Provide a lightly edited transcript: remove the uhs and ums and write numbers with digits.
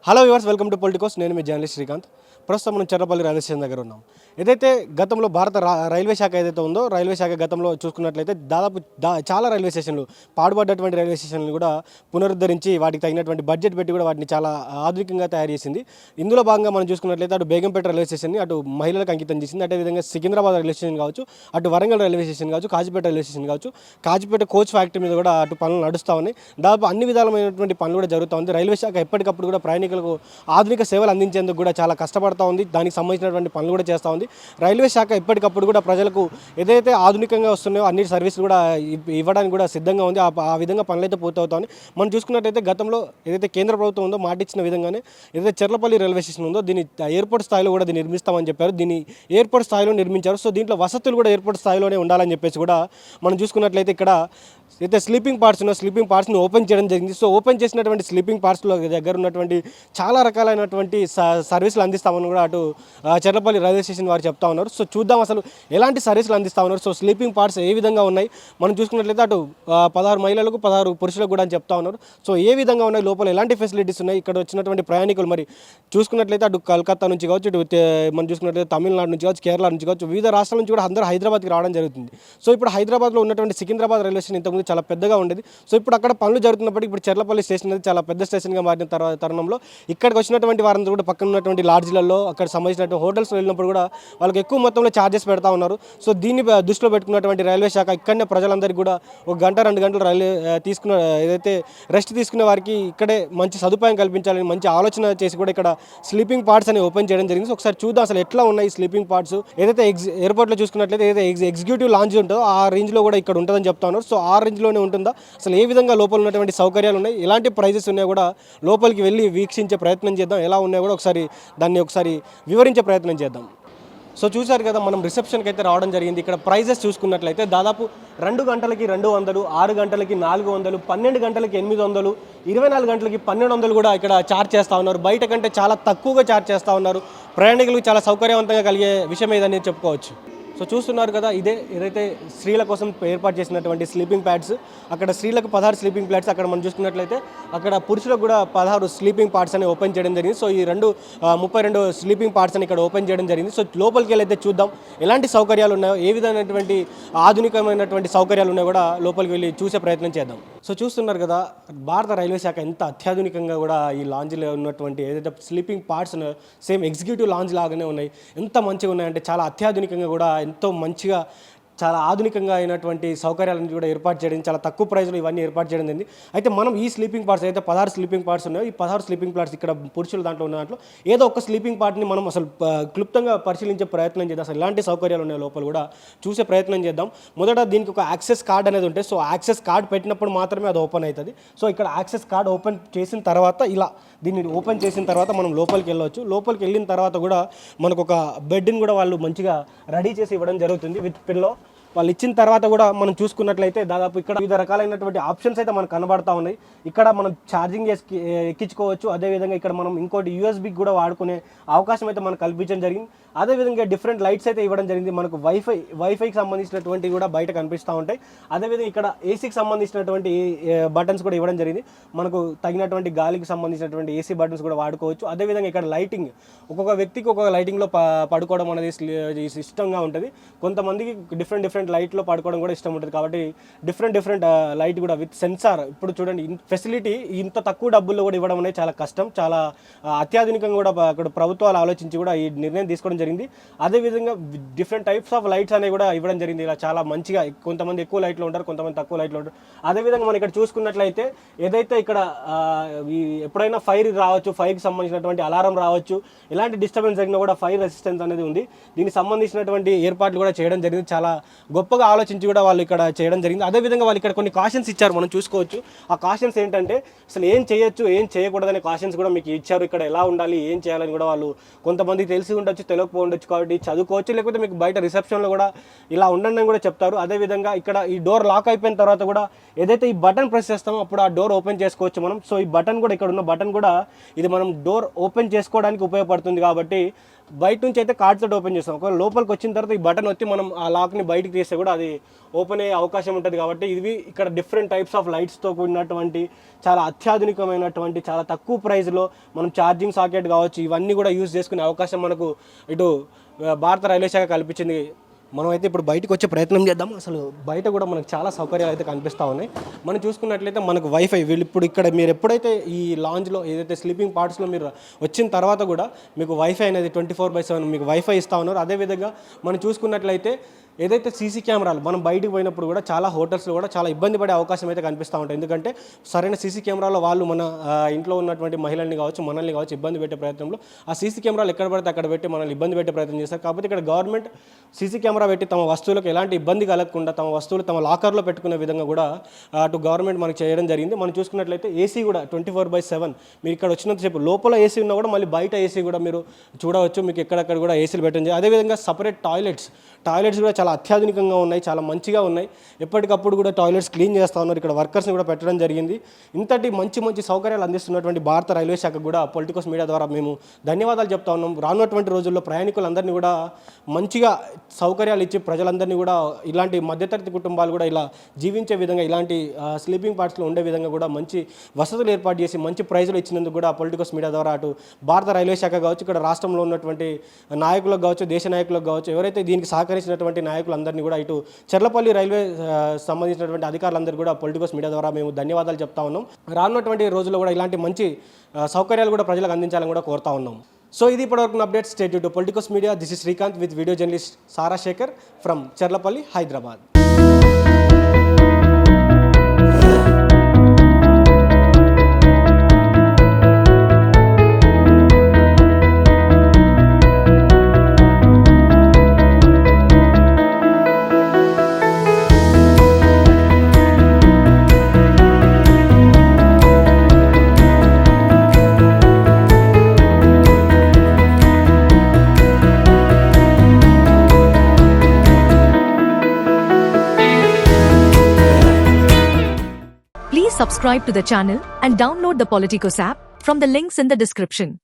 Hello viewers, welcome to Politicos. నేను మీ journalist Srikanth. ప్రస్తుతం మనం చెర్లపల్లి రైల్వే స్టేషన్ దగ్గర ఉన్నాం. ఏదైతే గతంలో భారత రైల్వే శాఖ ఏదైతే ఉందో, రైల్వే శాఖ గతంలో చూసుకున్నట్లయితే దాదాపు చాలా రైల్వే స్టేషన్లు, పాడుపడ్డటువంటి రైల్వే స్టేషన్లు కూడా పునరుద్ధరించి వాటికి తగినటువంటి బడ్జెట్ పెట్టి కూడా వాటిని చాలా ఆధునికంగా తయారు చేసింది. ఇందులో భాగంగా మనం చూసుకున్నట్లయితే అటు బేగంపేట రైల్వే స్టేషన్ని అటు మహిళలకు అంకితం చేసింది. అదేవిధంగా సికింద్రాబాద్ రైల్వే స్టేషన్ కావచ్చు, అటు వరంగల్ రైల్వే స్టేషన్ కావచ్చు, కాజీపేట రైల్వే స్టేషన్ కావచ్చు, కాజీపేట కోచ్ ఫ్యాక్టరీ మీద కూడా అటు పనులు నడుస్తూ ఉన్నాయి. దాదాపు అన్ని విధాలమైనటువంటి పనులు కూడా జరుగుతూ ఉంది. రైల్వే శాఖ ఎప్పటికప్పుడు కూడా ప్రయాణికులకు ఆధునిక సేవలు అందించేందుకు కూడా చాలా కష్టపడుతూ ఉంది. దానికి సంబంధించినటువంటి పనులు కూడా చేస్తూ ఉంది. రైల్వే శాఖ ఎప్పటికప్పుడు కూడా ప్రజలకు ఏదైతే ఆధునికంగా వస్తున్నాయో అన్ని సర్వీసులు కూడా ఇవ్వడానికి కూడా సిద్ధంగా ఉంది. ఆ విధంగా పనులు అయితే పూర్తవుతాయి. మనం చూసుకున్నట్టయితే గతంలో ఏదైతే కేంద్ర ప్రభుత్వం ఉందో మాట ఇచ్చిన విధంగానే ఏదైతే చెర్లపల్లి రైల్వే స్టేషన్ ఉందో దీన్ని ఎయిర్పోర్ట్ స్థాయిలో కూడా దీన్ని నిర్మిస్తామని చెప్పారు. దీన్ని ఎయిర్పోర్ట్ స్థాయిలో నిర్మించారు. సో దీంట్లో వసతులు కూడా ఎయిర్పోర్ట్ స్థాయిలోనే ఉండాలని చెప్పేసి కూడా మనం చూసుకున్నట్లయితే ఇక్కడ అయితే స్లీపింగ్ పార్ట్స్ ఉన్న స్లీపింగ్ పార్ట్స్ని ఓపెన్ చేయడం జరిగింది. సో ఓపెన్ చేసినటువంటి స్లీపింగ్ పార్ట్స్లో దగ్గర ఉన్నటువంటి చాలా రకాలైనటువంటి సర్వీసులు అందిస్తామని కూడా అటు చెర్లపల్లి రైల్వే స్టేషన్ వారు చెప్తా ఉన్నారు. సో చూద్దాం అసలు ఎలాంటి సర్వీసులు అందిస్తూ ఉన్నారు. సో స్లీపింగ్ పార్ట్స్ ఏ విధంగా ఉన్నాయి మనం చూసుకున్నట్లయితే అటు 16 మహిళలకు 16 పురుషులకు కూడా అని చెప్తా ఉన్నారు. సో ఏ విధంగా ఉన్నాయి, లోపల ఎలాంటి ఫెసిలిటీస్ ఉన్నాయి, ఇక్కడ వచ్చినటువంటి ప్రయాణికులు మరి చూసుకున్నట్లయితే అటు కలకత్తా నుంచి కావచ్చు, ఇటు మనం చూసుకున్నట్లయితే తమిళనాడు నుంచి కావచ్చు, కేరళ నుంచి కావచ్చు, వివిధ రాష్ట్రాల నుంచి కూడా అందరూ హైదరాబాద్కి రావడం జరుగుతుంది. సో ఇప్పుడు హైదరాబాద్లో ఉన్నటువంటి సికింద్రాబాద్ రైల్వే స్టేషన్ ఇంతకుముందు చాలా పెద్దగా ఉండేది. సో ఇప్పుడు అక్కడ పనులు జరుగుతున్నప్పటికీ ఇప్పుడు చెర్లపల్లి స్టేషన్ అనేది చాలా పెద్ద స్టేషన్గా మారిన తరుణంలో ఇక్కడికి వచ్చినటువంటి వారందరూ కూడా పక్కన ఉన్నటువంటి లాడ్జ్లలో అక్కడ సంబంధించినటువంటి హోటల్స్ వెళ్ళినప్పుడు కూడా వాళ్ళకి ఎక్కువ మొత్తంలో ఛార్జెస్ పెడతా ఉన్నారు. సో దీన్ని దృష్టిలో పెట్టుకున్నటువంటి రైల్వే శాఖ ఇక్కడనే ప్రజలందరికీ కూడా 1-2 గంటలు తీసుకున్న ఏదైతే రెస్ట్ తీసుకునే వారికి ఇక్కడే మంచి సదుపాయం కల్పించాలని మంచి ఆలోచన చేసి కూడా ఇక్కడ స్లీపింగ్ పార్ట్స్ అని ఓపెన్ చేయడం జరిగింది. సో ఒకసారి చూద్దాం అసలు ఎట్లా ఉన్నాయి స్లీపింగ్ పార్ట్స్. ఏదైతే ఎయిర్పోర్ట్లో చూసుకున్నట్లయితే ఏదైతే ఎగ్జిక్యూటివ్ లాంజ్ ఉంటుందో ఆ రేంజ్లో కూడా ఇక్కడ ఉంటుందని చెప్తా ఉన్నారు. సో ఆ రేంజ్లోనే ఉంటుందా, అసలు ఏ విధంగా లోపల ఉన్నటువంటి సౌకర్యాలు ఉన్నాయి, ఎలాంటి ప్రైజెస్ ఉన్నాయో కూడా లోపలికి వెళ్ళి వీక్షించే ప్రయత్నం చేద్దాం. ఎలా ఉన్నాయో కూడా ఒకసారి వివరించే ప్రయత్నం చేద్దాం. సో చూశారు కదా, మనం రిసెప్షన్కి అయితే రావడం జరిగింది. ఇక్కడ ప్రైజెస్ చూసుకున్నట్లయితే దాదాపు 2 గంటలకి 200, 6 గంటలకి 400, 12 గంటలకి 800, 24 గంటలకి 1200 కూడా ఇక్కడ ఛార్జ్ చేస్తూ ఉన్నారు. బయట కంటే చాలా తక్కువగా ఛార్జ్ చేస్తూ ఉన్నారు. ప్రయాణికులకు చాలా సౌకర్యవంతంగా కలిగే విషయం ఏదని చెప్పుకోవచ్చు. సో చూస్తున్నారు కదా, ఏదైతే స్త్రీల కోసం ఏర్పాటు చేసినటువంటి స్లీపింగ్ ప్యాడ్స్, అక్కడ స్త్రీలకు 16 స్లీపింగ్ ప్యాడ్స్, అక్కడ మనం చూసుకున్నట్లయితే అక్కడ పురుషులకు కూడా 16 స్లీపింగ్ పార్ట్స్ అని ఓపెన్ చేయడం జరిగింది. సో ఈ 32 స్లీపింగ్ పార్ట్స్ అని ఇక్కడ ఓపెన్ చేయడం జరిగింది. సో లోపలికి వెళ్ళైతే చూద్దాం ఎలాంటి సౌకర్యాలు ఉన్నాయో, ఏ విధమైనటువంటి ఆధునికమైనటువంటి సౌకర్యాలు ఉన్నాయో కూడా లోపలికి వెళ్ళి చూసే ప్రయత్నం చేద్దాం. సో చూస్తున్నారు కదా, భారత రైల్వే శాఖ ఎంత అత్యాధునికంగా కూడా ఈ లాంజ్లో ఉన్నటువంటి ఏదైతే స్లీపింగ్ పార్ట్స్ ఉన్నాయో సేమ్ ఎగ్జిక్యూటివ్ లాంజ్ లాగానే ఉన్నాయి. ఎంత మంచిగా ఉన్నాయంటే చాలా అత్యాధునికంగా కూడా ఎంతో మంచిగా చాలా ఆధునికంగా అయినటువంటి సౌకర్యాలను కూడా ఏర్పాటు చేయడం, చాలా తక్కువ ప్రైజ్లో ఇవన్నీ ఏర్పాటు చేయడం జరిగింది. అయితే మనం ఈ స్లీపింగ్ పార్ట్స్ అయితే 16 స్లీపింగ్ పార్ట్స్ ఉన్నాయో, ఈ 16 స్లీపింగ్ పార్ట్స్ ఇక్కడ పురుషులు దాంట్లో ఉన్న దాంట్లో ఏదో ఒక స్లీపింగ్ పార్ట్ని మనం అసలు క్లుప్తంగా పరిశీలించే ప్రయత్నం చేద్దాం. అసలు ఎలాంటి సౌకర్యాలు ఉన్నాయో లోపల కూడా చూసే ప్రయత్నం చేద్దాం. మొదట దీనికి ఒక యాక్సెస్ కార్డ్ అనేది ఉంటుంది. సో యాక్సెస్ కార్డ్ పెట్టినప్పుడు మాత్రమే అది ఓపెన్ అవుతుంది. సో ఇక్కడ యాక్సెస్ కార్డ్ ఓపెన్ చేసిన తర్వాత దీన్ని ఓపెన్ చేసిన తర్వాత మనం లోపలికి వెళ్ళవచ్చు. లోపలికి వెళ్ళిన తర్వాత కూడా మనకు ఒక బెడ్ని కూడా వాళ్ళు మంచిగా రెడీ చేసి ఇవ్వడం జరుగుతుంది విత్ పిల్లో. వాళ్ళు ఇచ్చిన తర్వాత కూడా మనం చూసుకున్నట్లయితే దాదాపు ఇక్కడ వివిధ రకాలైనటువంటి ఆప్షన్స్ అయితే మనకు కనబడతా ఉన్నాయి. ఇక్కడ మనం ఛార్జింగ్ చేసి ఎక్కించుకోవచ్చు. అదేవిధంగా ఇక్కడ మనం ఇంకోటి యూఎస్బీకి కూడా వాడుకునే అవకాశం అయితే మనకు కల్పించడం జరిగింది. అదేవిధంగా డిఫరెంట్ లైట్స్ అయితే ఇవ్వడం జరిగింది. మనకు వైఫైకి సంబంధించినటువంటివి కూడా బయట కనిపిస్తూ ఉంటాయి. అదేవిధంగా ఇక్కడ ఏసీకి సంబంధించినటువంటి బటన్స్ కూడా ఇవ్వడం జరిగింది. మనకు తగినటువంటి గాలికి సంబంధించినటువంటి ఏసీ బటన్స్ కూడా వాడుకోవచ్చు. అదేవిధంగా ఇక్కడ లైటింగ్, ఒక్కొక్క వ్యక్తికి ఒక్కొక్క లైటింగ్లో పడుకోవడం అనేది ఇష్టంగా ఉంటుంది. కొంతమందికి డిఫరెంట్ లైట్లో పడుకోవడం కూడా ఇష్టం ఉంటుంది. కాబట్టి డిఫరెంట్ లైట్ కూడా విత్ సెన్సార్. ఇప్పుడు చూడండి, ఫెసిలిటీ ఇంత తక్కువ డబ్బుల్లో కూడా ఇవ్వడం అనేది చాలా కష్టం. చాలా అత్యాధునికంగా కూడా అక్కడ ప్రభుత్వాలు ఆలోచించి కూడా ఈ నిర్ణయం తీసుకోవడం జరిగింది. అదేవిధంగా డిఫరెంట్ టైప్స్ ఆఫ్ లైట్స్ అనేవి కూడా ఇవ్వడం జరిగింది. ఇలా చాలా మంచిగా, కొంతమంది ఎక్కువ లైట్లో ఉంటారు, కొంతమంది తక్కువ లైట్లో ఉంటారు. అదేవిధంగా మనం ఇక్కడ చూసుకున్నట్లయితే ఏదైతే ఇక్కడ ఎప్పుడైనా ఫైర్ రావచ్చు, ఫైర్కి సంబంధించినటువంటి అలారం రావచ్చు, ఇలాంటి డిస్టర్బెన్స్ జరిగినా కూడా ఫైర్ రెసిస్టెన్స్ అనేది ఉంది. దీనికి సంబంధించినటువంటి ఏర్పాట్లు కూడా చేయడం జరిగింది. చాలా గొప్పగా ఆలోచించి కూడా వాళ్ళు ఇక్కడ చేయడం జరిగింది. అదేవిధంగా వాళ్ళు ఇక్కడ కొన్ని కాషన్స్ ఇచ్చారు, మనం చూసుకోవచ్చు. ఆ కాషన్స్ ఏంటంటే అసలు ఏం చేయొచ్చు, ఏం చేయకూడదనే కాషన్స్ కూడా మీకు ఇచ్చారు. ఇక్కడ ఎలా ఉండాలి, ఏం చేయాలని కూడా వాళ్ళు కొంతమంది తెలిసి ఉండొచ్చు, తెలియకపో ఉండొచ్చు. కాబట్టి చదువుకోవచ్చు, లేకపోతే మీకు బయట రిసెప్షన్లో కూడా ఇలా ఉండండి కూడా చెప్తారు. అదేవిధంగా ఇక్కడ ఈ డోర్ లాక్ అయిపోయిన తర్వాత కూడా ఏదైతే ఈ బటన్ ప్రెస్ చేస్తామో అప్పుడు ఆ డోర్ ఓపెన్ చేసుకోవచ్చు మనం. సో ఈ బటన్ కూడా, ఇక్కడ ఉన్న బటన్ కూడా ఇది మనం డోర్ ఓపెన్ చేసుకోవడానికి ఉపయోగపడుతుంది. కాబట్టి బయట నుంచి అయితే కార్డ్ తోటి ఓపెన్ చేస్తాం. ఒకవేళ లోపలికి వచ్చిన తర్వాత ఈ బటన్ వచ్చి మనం ఆ లాక్ని బయటికి తీస్తే కూడా అది ఓపెన్ అయ్యే అవకాశం ఉంటుంది. కాబట్టి ఇవి ఇక్కడ డిఫరెంట్ టైప్స్ ఆఫ్ లైట్స్తో కూడినటువంటి చాలా అత్యాధునికమైనటువంటి చాలా తక్కువ ప్రైస్లో మనం ఛార్జింగ్ సాకెట్ కావచ్చు ఇవన్నీ కూడా యూజ్ చేసుకునే అవకాశం మనకు ఇటు భారత రైల్వే శాఖ కల్పించింది. మనం అయితే ఇప్పుడు బయటకు వచ్చే ప్రయత్నం చేద్దాం. అసలు బయట కూడా మనకు చాలా సౌకర్యాలు అయితే కనిపిస్తూ ఉన్నాయి. మనం చూసుకున్నట్లయితే మనకు వైఫై వీళ్ళు ఇప్పుడు ఇక్కడ మీరు ఎప్పుడైతే ఈ లాంజ్లో ఏదైతే స్లీపింగ్ పార్ట్స్లో మీరు వచ్చిన తర్వాత కూడా మీకు వైఫై అనేది 24/7 మీకు వైఫై ఇస్తూ ఉన్నారు. అదేవిధంగా మనం చూసుకున్నట్లయితే ఏదైతే సీసీ కెమెరాలు మనం బయటికి పోయినప్పుడు కూడా చాలా హోటల్స్లో కూడా చాలా ఇబ్బంది పడే అవకాశం అయితే కనిపిస్తూ ఉంటాయి. ఎందుకంటే సరైన సీసీ కెమెరాలో వాళ్ళు మన ఇంట్లో ఉన్నటువంటి మహిళల్ని కావచ్చు మనల్ని కావచ్చు ఇబ్బంది పెట్టే ప్రయత్నంలో ఆ సీసీ కెమెరాలు ఎక్కడ పడితే అక్కడ పెట్టి మనల్ని ఇబ్బంది పెట్టే ప్రయత్నం చేస్తారు. కాబట్టి ఇక్కడ గవర్నమెంట్ సీసీ కెమెరా పెట్టి తమ వస్తువులకు ఎలాంటి ఇబ్బంది కలగకుండా తమ వస్తువులు తమ లాకర్లో పెట్టుకునే విధంగా కూడా అటు గవర్నమెంట్ మనకు చేయడం జరిగింది. మనం చూసుకున్నట్లయితే ఏసీ కూడా 24/7 మీరు ఇక్కడ వచ్చినంతసేపు లోపల ఏసీ ఉన్నా కూడా మళ్ళీ బయట ఏసీ కూడా మీరు చూడవచ్చు. మీకు ఎక్కడక్కడ కూడా ఏసీలు పెట్టడం జరిగింది. అదేవిధంగా సపరేట్ టాయిలెట్స్ కూడా చాలా అత్యాధునికంగా ఉన్నాయి, చాలా మంచిగా ఉన్నాయి. ఎప్పటికప్పుడు కూడా టాయిలెట్స్ క్లీన్ చేస్తూ ఉన్నారు. ఇక్కడ వర్కర్స్ని కూడా పెట్టడం జరిగింది. ఇంతటి మంచి సౌకర్యాలు అందిస్తున్నటువంటి భారత రైల్వే శాఖకు కూడా పొలిటికోస్ మీడియా ద్వారా మేము ధన్యవాదాలు చెప్తా ఉన్నాం. రానున్నటువంటి రోజుల్లో ప్రయాణికులందరినీ కూడా మంచిగా సౌకర్యాలు ఇచ్చి ప్రజలందరినీ కూడా ఇలాంటి మధ్యతరగతి కుటుంబాలు కూడా ఇలా జీవించే విధంగా ఇలాంటి స్లీపింగ్ పార్ట్స్లో ఉండే విధంగా కూడా మంచి వసతులు ఏర్పాటు చేసి మంచి ప్రైజులు ఇచ్చినందుకు కూడా పొలిటికోస్ మీడియా ద్వారా అటు భారత రైల్వే శాఖ కావచ్చు ఇక్కడ రాష్ట్రంలో ఉన్నటువంటి నాయకులకు కావచ్చు దేశ నాయకులకు కావచ్చు ఎవరైతే దీనికి సహకరించినటువంటి నాయకులందరినీ కూడా ఇటు చెర్లపల్లి రైల్వే సంబంధించినటువంటి అధికారులందరూ కూడా పొలిటికోస్ మీడియా ద్వారా మేము ధన్యవాదాలు చెప్తా ఉన్నాం. రానున్నటువంటి రోజుల్లో కూడా ఇలాంటి మంచి సౌకర్యాలు కూడా ప్రజలకు అందించాలని కూడా కోరుతా ఉన్నాం. సో ఇది ఇప్పటివరకు update. State to politicos media. This is Srikanth with video journalist Sara Shekhar from Cherlapally, Hyderabad. Please subscribe to the channel and download the Politicos app from the links in the description.